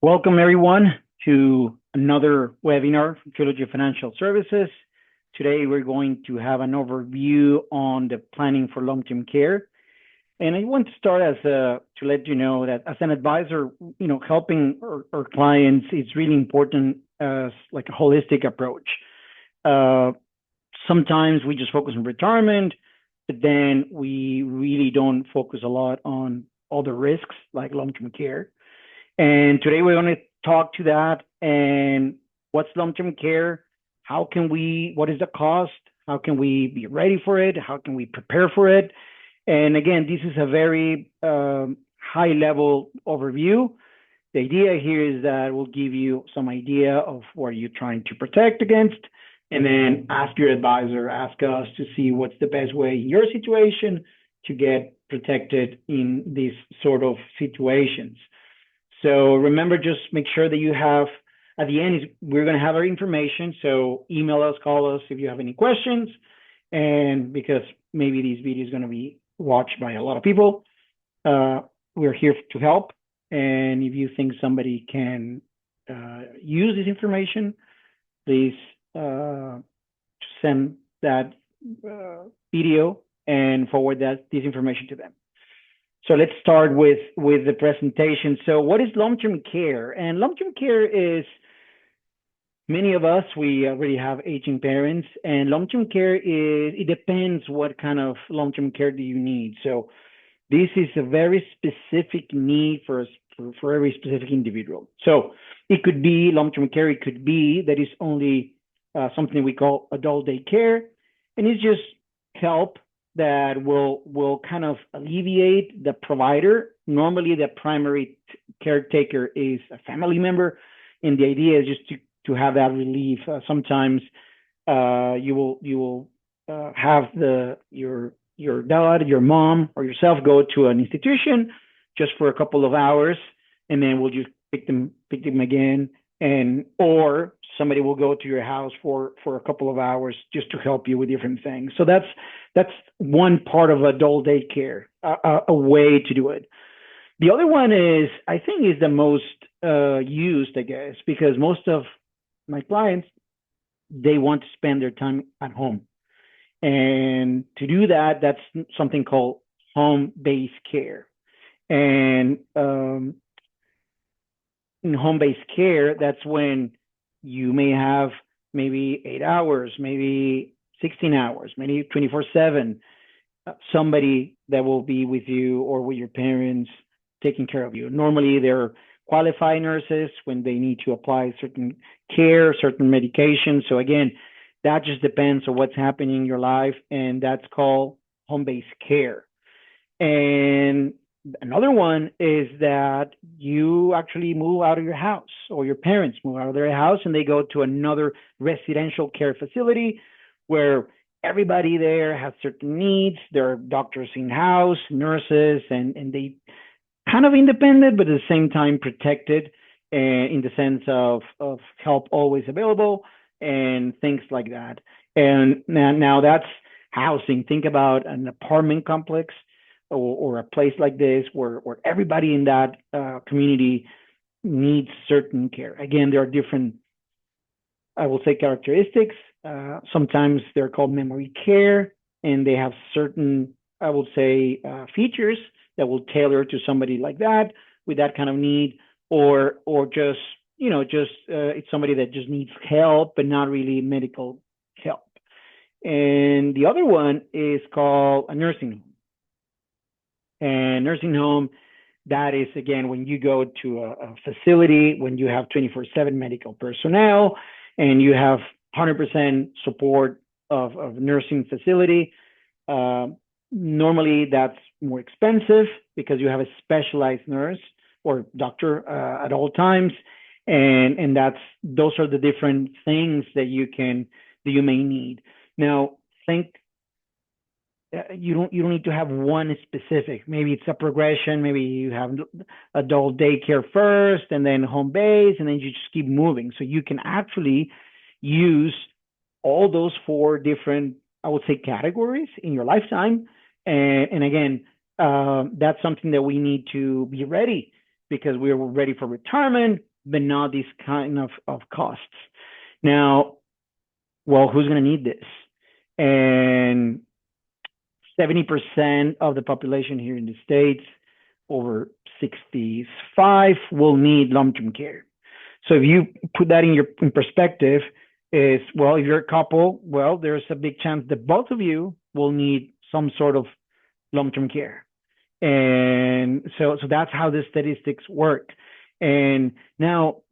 Welcome, everyone, to another webinar from Trilogy Financial Services. Today, we're going to have an overview on the planning for long-term care. And I want to start to let you know that as an advisor, helping our clients is really important as like a holistic approach. Sometimes we just focus on retirement, but then we really don't focus a lot on all the risks like long-term care. And today we're going to talk to that and what's long-term care? What is the cost? How can we be ready for it? How can we prepare for it? And again, this is a very high level overview. The idea here is that we'll give you some idea of what you're trying to protect against, and then ask your advisor, ask us to see what's the best way in your situation to get protected in these sort of situations. So remember, just make sure that you have, at the end, we're going to have our information. So email us, call us if you have any questions. And because maybe this video is going to be watched by a lot of people, we're here to help. And if you think somebody can use this information, please send that video and forward this information to them. So let's start with the presentation. So what is long-term care? And long-term care is, many of us, we already have aging parents, and long-term care it depends what kind of long-term care do you need. So this is a very specific need for every specific individual. So it could be long-term care, it could be that is only something we call adult day care, and it's just help that will kind of alleviate the provider. Normally, the primary caretaker is a family member, and the idea is just to have that relief. Sometimes you will have your dad, your mom, or yourself go to an institution just for a couple of hours, and then we'll just pick them again, or somebody will go to your house for a couple of hours just to help you with different things. So that's one part of adult day care, a way to do it. The other one is, I think, is the most used, I guess, because most of my clients, they want to spend their time at home. And to do that, that's something called home-based care. And in home-based care, that's when you may have maybe 8 hours, maybe 16 hours, maybe 24/7, somebody that will be with you or with your parents taking care of you. Normally, they're qualified nurses when they need to apply certain care, certain medication. So again, that just depends on what's happening in your life, and that's called home-based care. And another one is that you actually move out of your house, or your parents move out of their house and they go to another residential care facility where everybody there has certain needs. There are doctors in-house, nurses, and they kind of independent, but at the same time protected in the sense of help always available and things like that. And now that's housing. Think about an apartment complex or a place like this where everybody in that community needs certain care. Again, there are different, I will say, characteristics. Sometimes they're called memory care, and they have certain, I will say, features that will tailor to somebody like that with that kind of need, or just it's somebody that just needs help but not really medical help. And the other one is called a nursing home. And nursing home, that is, again, when you go to a facility, when you have 24/7 medical personnel and you have 100% support of nursing facility. Normally, that's more expensive because you have a specialized nurse or doctor at all times. And those are the different things that you may need. Now, think you don't need to have one specific. Maybe it's a progression. Maybe you have adult daycare first, and then home base, and then you just keep moving. So you can actually use all those 4 different, I would say, categories in your lifetime. And again, that's something that we need to be ready, because we're ready for retirement. but not these kind of costs. Now, well, who's going to need this? And 70% of the population here in the States over 65 will need long-term care. So if you put that in perspective, is well, if you're a couple, well, there's a big chance that both of you will need some sort of long-term care. And so that's how the statistics work. And now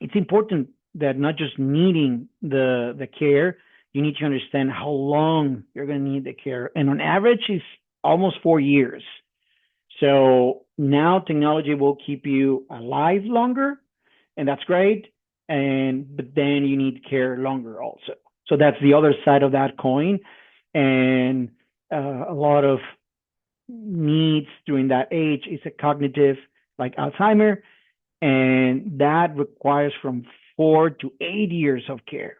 it's important that not just needing the care, you need to understand how long you're going to need the care. And on average, it's almost 4 years. So now technology will keep you alive longer, and that's great. And but then you need care longer also. So that's the other side of that coin. And a lot of needs during that age is a cognitive, like Alzheimer, and that requires from 4 to 8 years of care.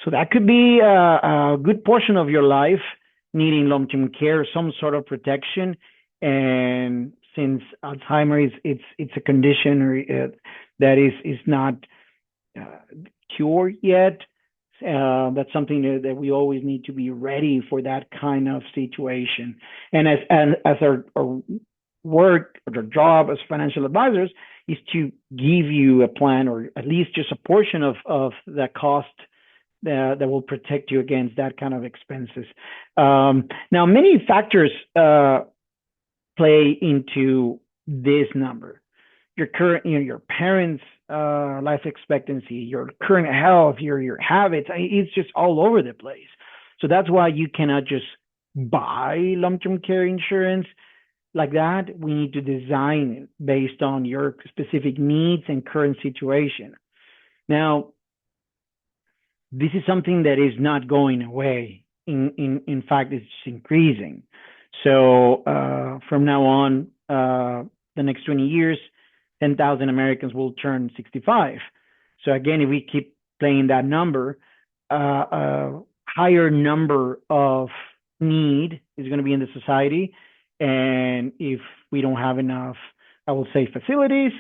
So that could be a good portion of your life needing long-term care, some sort of protection. And since Alzheimer it's a condition that is not uh, cured yet, that's something that we always need to be ready for that kind of situation. And as our work or our job as financial advisors is to give you a plan or at least just a portion of that cost that will protect you against that kind of expenses. Now, many factors play into this number. Your current, your parents' life expectancy, your current health, your habits. It's just all over the place. So that's why you cannot just buy long-term care insurance like that. We need to design it based on your specific needs and current situation. Now, this is something that is not going away. In fact, it's increasing. So from now on, the next 20 years, 10,000 Americans will turn 65. So again, if we keep playing that number, a higher number of need is going to be in the society. And if we don't have enough, I will say, facilities,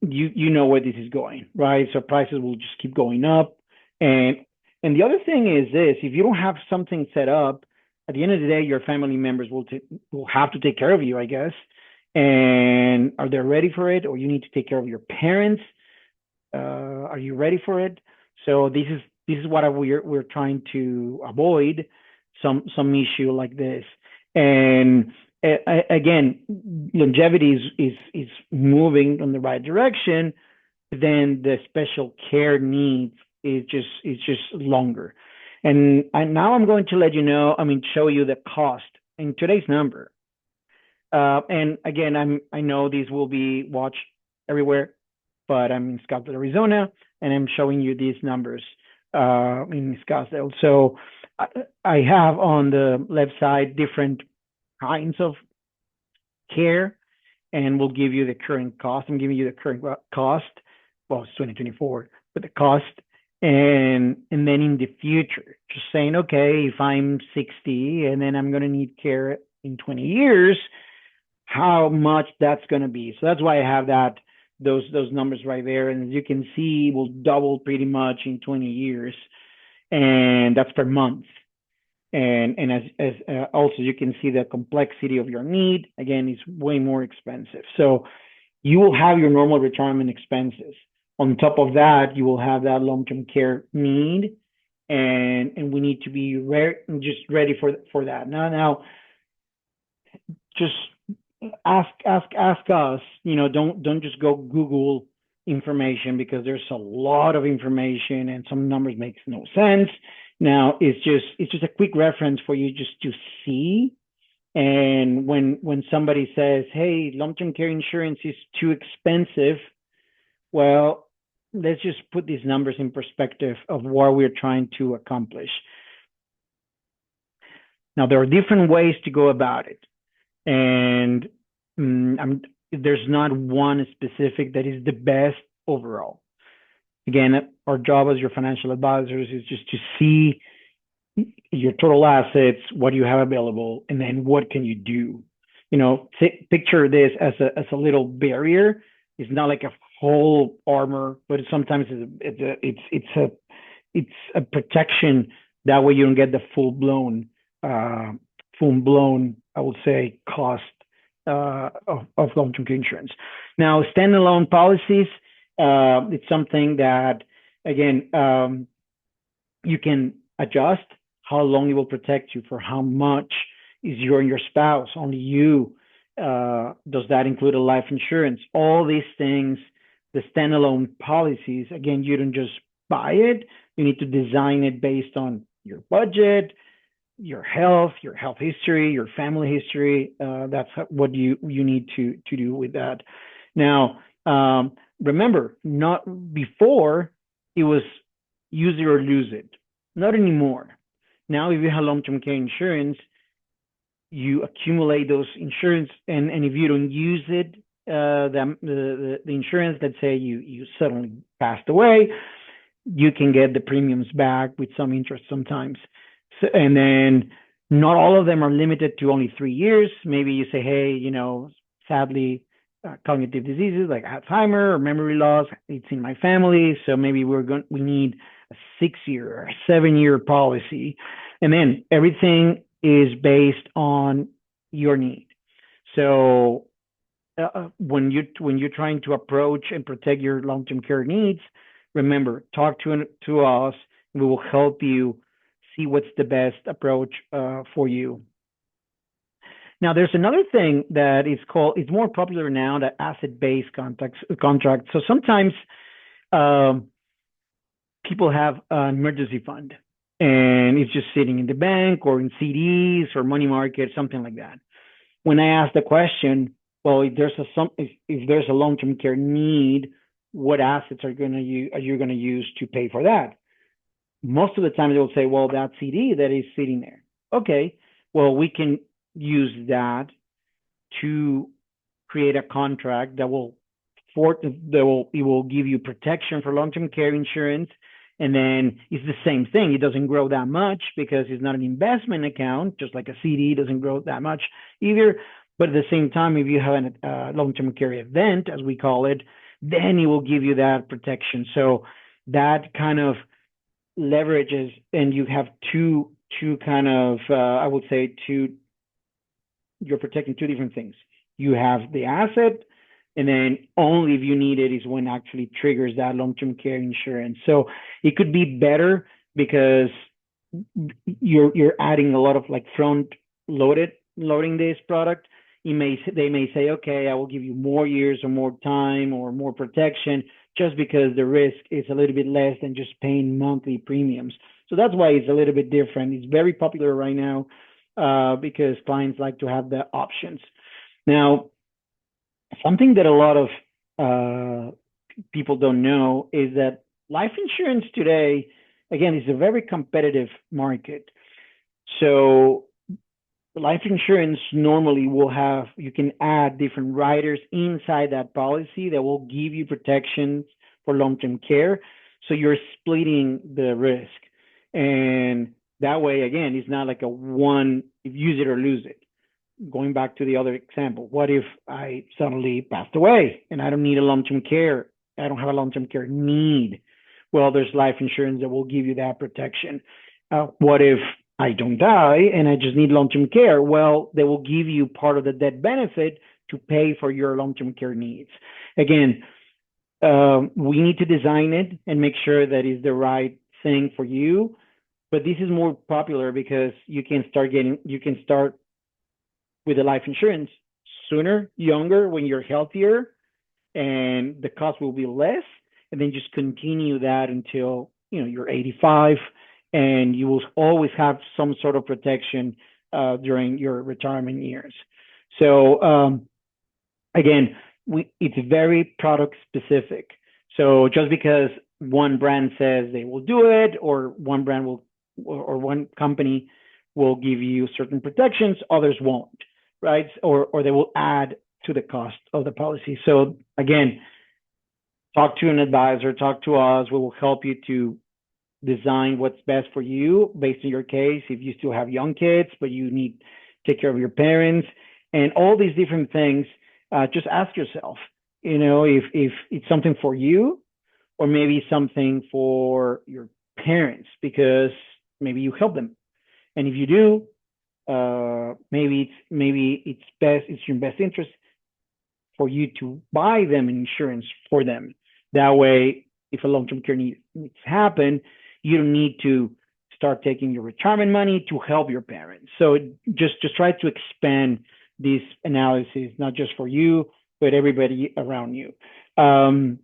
you know where this is going, right? So prices will just keep going up. And the other thing is this: if you don't have something set up, at the end of the day, your family members will have to take care of you, I guess. And are they ready for it? Or you need to take care of your parents. Are you ready for it? So this is what we're trying to avoid, some issue like this. And again, longevity is moving in the right direction. Then the special care needs is just longer. And now I'm going to let you know, show you the cost in today's number. And again, I know these will be watched everywhere, but I'm in Scottsdale, Arizona, and I'm showing you these numbers in Scottsdale. So I have on the left side different kinds of care, and we'll give you the current cost. I'm giving you the current cost. Well, it's 2024, but the cost. And then in the future, just saying, okay, if I'm 60 and then I'm going to need care in 20 years, how much that's going to be. So that's why I have those numbers right there. And as you can see, will double pretty much in 20 years. And that's per month. And as also you can see the complexity of your need, again, is way more expensive. So you will have your normal retirement expenses. On top of that, you will have that long-term care need, and we need to be just ready for that. Now, just ask us. Don't just go Google information, because there's a lot of information and some numbers makes no sense. Now, it's just a quick reference for you just to see. And when somebody says, "Hey, long-term care insurance is too expensive," well, let's just put these numbers in perspective of what we're trying to accomplish. Now, there are different ways to go about it. And there's not one specific that is the best overall. Again, our job as your financial advisors is just to see your total assets, what you have available, and then what can you do. Picture this as a little barrier. It's not like a whole armor, but sometimes it's a protection. That way you don't get the uh, full blown, I would say, cost of long-term care insurance. Now, standalone policies, it's something that, again, you can adjust how long it will protect you, for how much is you and your spouse, only you. Does that include a life insurance? All these things, the standalone policies, again, you don't just buy it. You need to design it based on your budget, your health history, your family history. That's what you need to do with that. Now, remember, not before it was use it or lose it. Not anymore. Now, if you have long-term care insurance, you accumulate those insurance, and if you don't use it, the insurance, let's say you suddenly passed away, you can get the premiums back with some interest sometimes. So, and then not all of them are limited to only 3 years. Maybe you say, hey, sadly, cognitive diseases like Alzheimer or memory loss, it's in my family. So maybe we need a 6 year or a 7 year policy. And then everything is based on your need. So when you're trying to approach and protect your long-term care needs, remember, talk to us. We will help you see what's the best approach for you. Now, there's another thing that is called, it's more popular now, the asset-based contract. So sometimes um, people have an emergency fund, and it's just sitting in the bank or in CDs or money market, something like that. When I ask the question, well, if there's a long-term care need, what assets are you going to use to pay for that? Most of the time they will say, well, that CD that is sitting there. Okay, well, we can use that to create a contract that it will give you protection for long-term care insurance. And then it's the same thing. It doesn't grow that much because it's not an investment account, just like a CD doesn't grow that much either. But at the same time, if you have a long-term care event, as we call it, then it will give you that protection. So that kind of leverages, and you have two kind of I would say two. You're protecting two different things. You have the asset, and then only if you need it is when actually triggers that long-term care insurance. So it could be better because you're adding a lot of like loading this product. They may say, okay, I will give you more years or more time or more protection, just because the risk is a little bit less than just paying monthly premiums. So that's why it's a little bit different. It's very popular right now because clients like to have the options. Now, something that a lot of people don't know is that life insurance today, again, is a very competitive market. So life insurance normally you can add different riders inside that policy that will give you protections for long-term care. So you're splitting the risk. And that way, again, it's not like if use it or lose it. Going back to the other example, what if I suddenly passed away and I don't need a long-term care? I don't have a long-term care need. Well, there's life insurance that will give you that protection. What if I don't die and I just need long-term care? Well, they will give you part of the death benefit to pay for your long-term care needs. Again, we need to design it and make sure that it's the right thing for you. But this is more popular because you can start with the life insurance sooner, younger, when you're healthier, and the cost will be less, and then just continue that until you're 85, and you will always have some sort of protection during your retirement years. So again, it's very product specific. So just because one brand says they will do it, or one brand will, or one company will give you certain protections, others won't, right? Or they will add to the cost of the policy. So again, talk to an advisor, talk to us. We will help you to design what's best for you based on your case. If you still have young kids, but you need to take care of your parents and all these different things, just ask yourself, if it's something for you or maybe something for your parents because maybe you help them. And if you do, maybe it's your best interest for you to buy them insurance for them. That way, if a long-term care needs to happen, you don't need to start taking your retirement money to help your parents. So just try to expand this analysis, not just for you, but everybody around you. Um,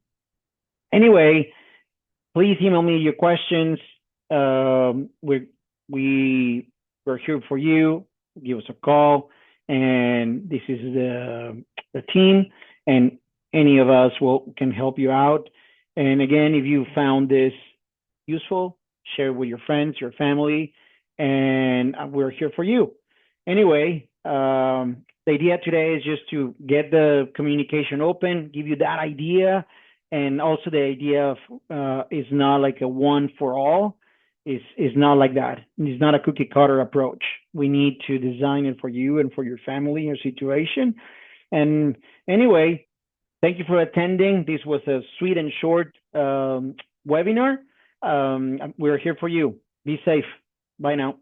anyway, please email me your questions. We we're here for you. Give us a call, and this is the team, and any of us will can help you out. And again, if you found this useful, share with your friends, your family, and we're here for you. Anyway, the idea today is just to get the communication open, give you that idea, and also the idea of is not like a one for all. Is not like that. It's not a cookie cutter approach. We need to design it for you and for your family, your situation. And anyway, thank you for attending. This was a sweet and short webinar. We're here for you. Be safe. Bye now.